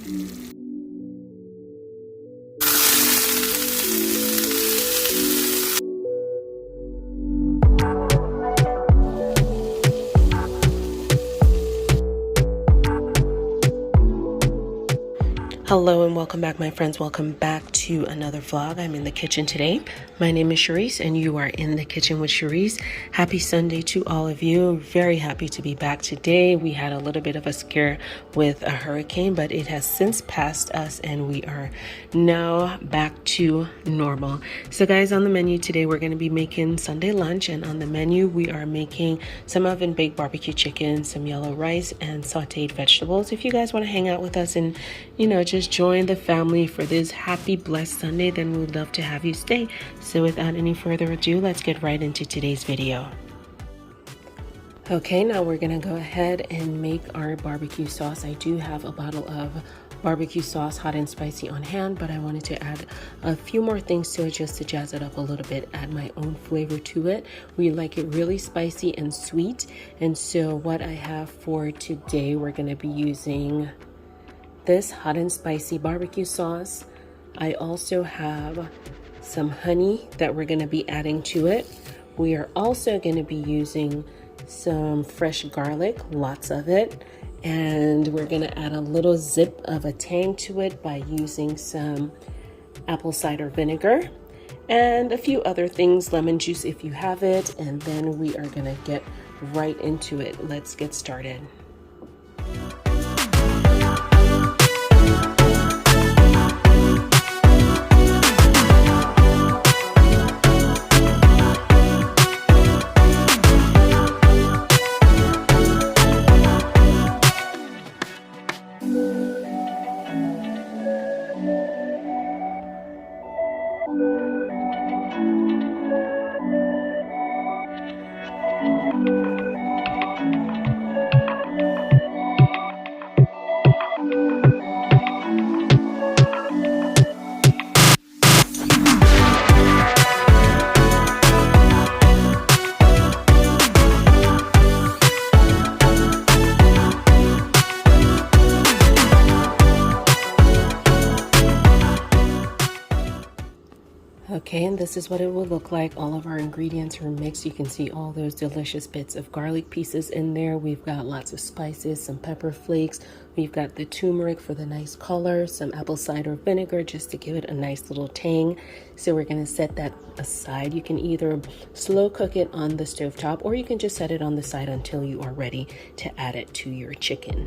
Hello and welcome back, my friends. Welcome back to another vlog. I'm in the kitchen today. My name is Cherise and you are in the kitchen with Cherise. Happy Sunday to all of you. Very happy to be back today. We had a little bit of a scare with a hurricane, but it has since passed us and we are now back to normal. So guys, on the menu today, we're going to be making Sunday lunch, and on the menu we are making some oven baked barbecue chicken, some yellow rice, and sauteed vegetables. If you guys want to hang out with us and just join the family for this happy blessed Sunday, then we'd love to have you stay. So without any further ado, let's get right into today's video. Okay, now we're gonna go ahead and make our barbecue sauce. I do have a bottle of barbecue sauce, hot and spicy, on hand, but I wanted to add a few more things to it just to jazz it up a little bit, add my own flavor to it. We like it really spicy and sweet, and so what I have for today, we're gonna be using this hot and spicy barbecue sauce. I also have some honey that we're going to be adding to it. We are also going to be using some fresh garlic, lots of it, and we're going to add a little zip of a tang to it by using some apple cider vinegar and a few other things, lemon juice if you have it, and then we are going to get right into it. Let's get started. Okay, and this is what it will look like. All of our ingredients are mixed. You can see all those delicious bits of garlic pieces in there. We've got lots of spices, some pepper flakes. We've got the turmeric for the nice color, some apple cider vinegar just to give it a nice little tang. So we're going to set that aside. You can either slow cook it on the stovetop, or you can just set it on the side until you are ready to add it to your chicken.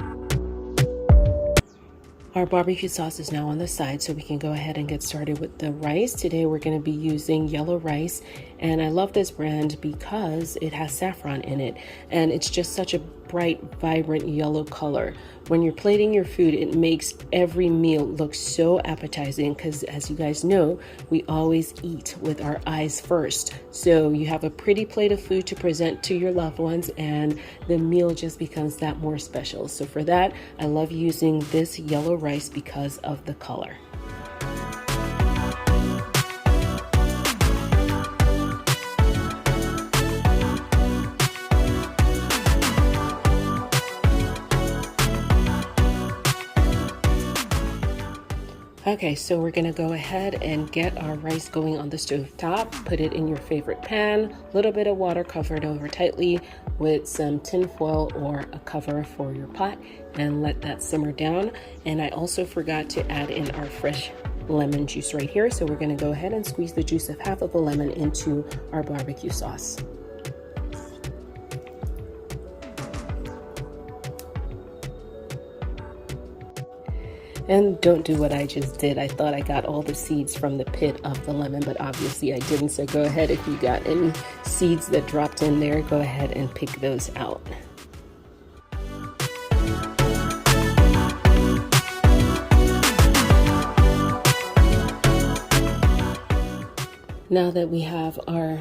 Our barbecue sauce is now on the side, so we can go ahead and get started with the rice. Today we're going to be using yellow rice, and I love this brand because it has saffron in it, and it's just such a bright, vibrant yellow color. When you're plating your food, it makes every meal look so appetizing because, as you guys know, we always eat with our eyes first. So you have a pretty plate of food to present to your loved ones, and the meal just becomes that more special. So for that, I love using this yellow rice because of the color. Okay, so we're gonna go ahead and get our rice going on the stove top. Put it in your favorite pan, a little bit of water, cover it over tightly with some tin foil or a cover for your pot, and let that simmer down. And I also forgot to add in our fresh lemon juice right here. So we're gonna go ahead and squeeze the juice of half of a lemon into our barbecue sauce. And don't do what I just did. I thought I got all the seeds from the pit of the lemon, but obviously I didn't. So go ahead, if you got any seeds that dropped in there, go ahead and pick those out. Now that we have our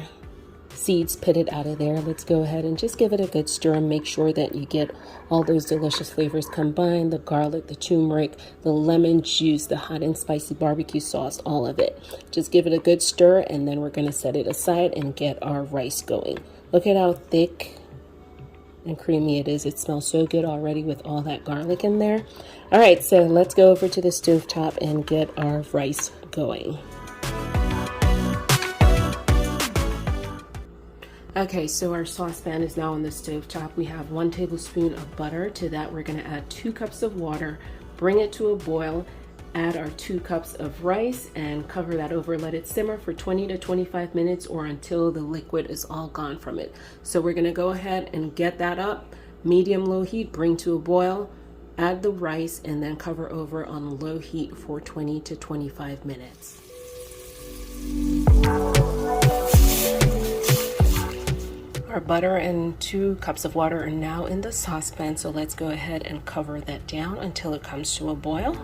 seeds pitted out of there, let's go ahead and just give it a good stir and make sure that you get all those delicious flavors combined: the garlic, the turmeric, the lemon juice, the hot and spicy barbecue sauce, all of it. Just give it a good stir, and then we're going to set it aside and get our rice going. Look at how thick and creamy it is. It smells so good already with all that garlic in there. All right, so let's go over to the stovetop and get our rice going. Okay, so our saucepan is now on the stovetop. We have 1 tablespoon of butter. To that, we're gonna add 2 cups of water, bring it to a boil, add our 2 cups of rice and cover that over. Let it simmer for 20 to 25 minutes or until the liquid is all gone from it. So we're gonna go ahead and get that up, medium-low heat, bring to a boil, add the rice, and then cover over on low heat for 20 to 25 minutes. Our butter and 2 cups of water are now in the saucepan, so let's go ahead and cover that down until it comes to a boil.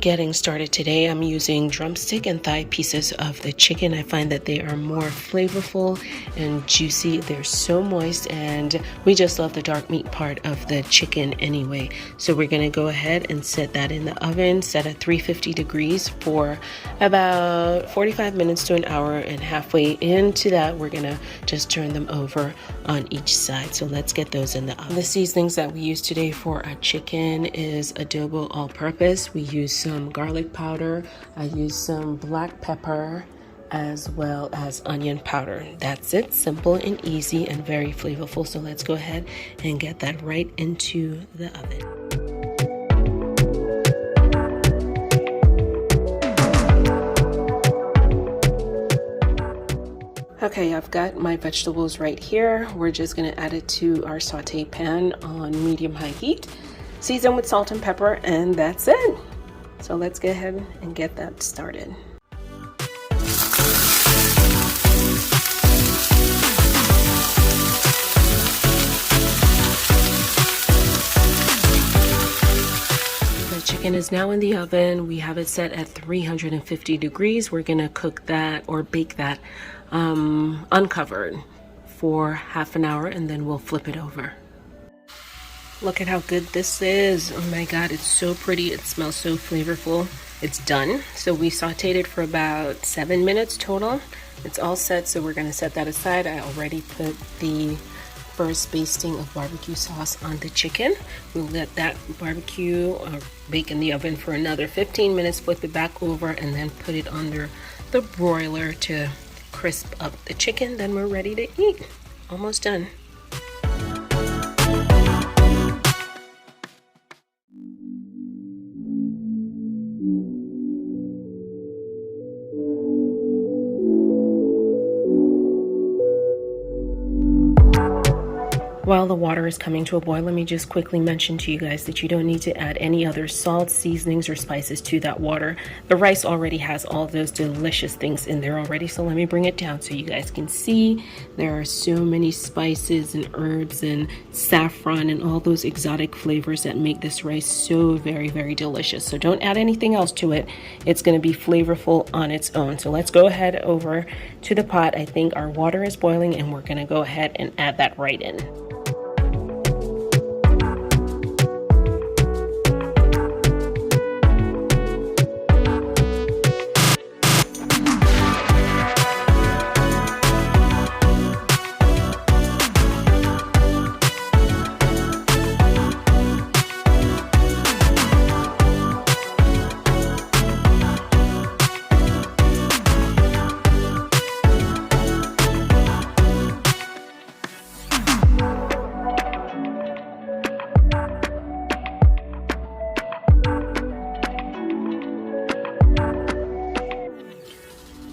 Getting started today, I'm using drumstick and thigh pieces of the chicken. I find that they are more flavorful and juicy. They're so moist, and we just love the dark meat part of the chicken anyway. So we're gonna go ahead and set that in the oven, set at 350 degrees for about 45 minutes to an hour, and halfway into that, we're gonna just turn them over on each side. So let's get those in the oven. The seasonings that we use today for our chicken is adobo all-purpose. We use some garlic powder, I use some black pepper, as well as onion powder. That's it, simple and easy and very flavorful. So let's go ahead and get that right into the oven. Okay, I've got my vegetables right here. We're just gonna add it to our saute pan on medium-high heat. Season with salt and pepper, and that's it. So let's go ahead and get that started. The chicken is now in the oven. We have it set at 350 degrees. We're gonna cook that or bake that uncovered for half an hour, and then we'll flip it over. Look at how good this is. Oh my God, it's so pretty. It smells so flavorful. It's done. So we sauteed it for about 7 minutes total. It's all set, so we're gonna set that aside. I already put the first basting of barbecue sauce on the chicken. We'll let that barbecue bake in the oven for another 15 minutes, flip it back over, and then put it under the broiler to crisp up the chicken. Then we're ready to eat. Almost done. While the water is coming to a boil, let me just quickly mention to you guys that you don't need to add any other salt, seasonings, or spices to that water. The rice already has all those delicious things in there already, so let me bring it down so you guys can see. There are so many spices and herbs and saffron and all those exotic flavors that make this rice so very, very delicious. So don't add anything else to it. It's going to be flavorful on its own. So let's go ahead over to the pot. I think our water is boiling, and we're going to go ahead and add that right in.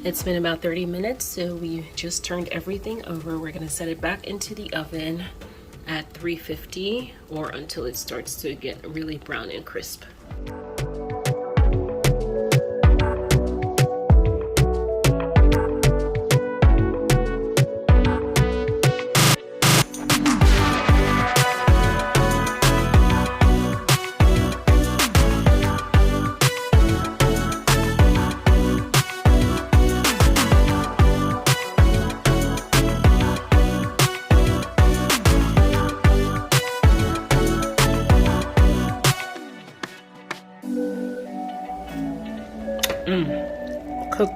It's been about 30 minutes, so we just turned everything over. We're gonna set it back into the oven at 350 or until it starts to get really brown and crisp.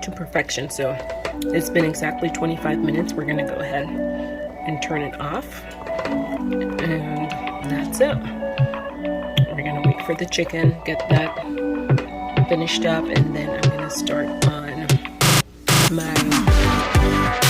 to perfection. So it's been exactly 25 minutes. We're gonna go ahead and turn it off, and that's it. We're gonna wait for the chicken, get that finished up, and then I'm gonna start on my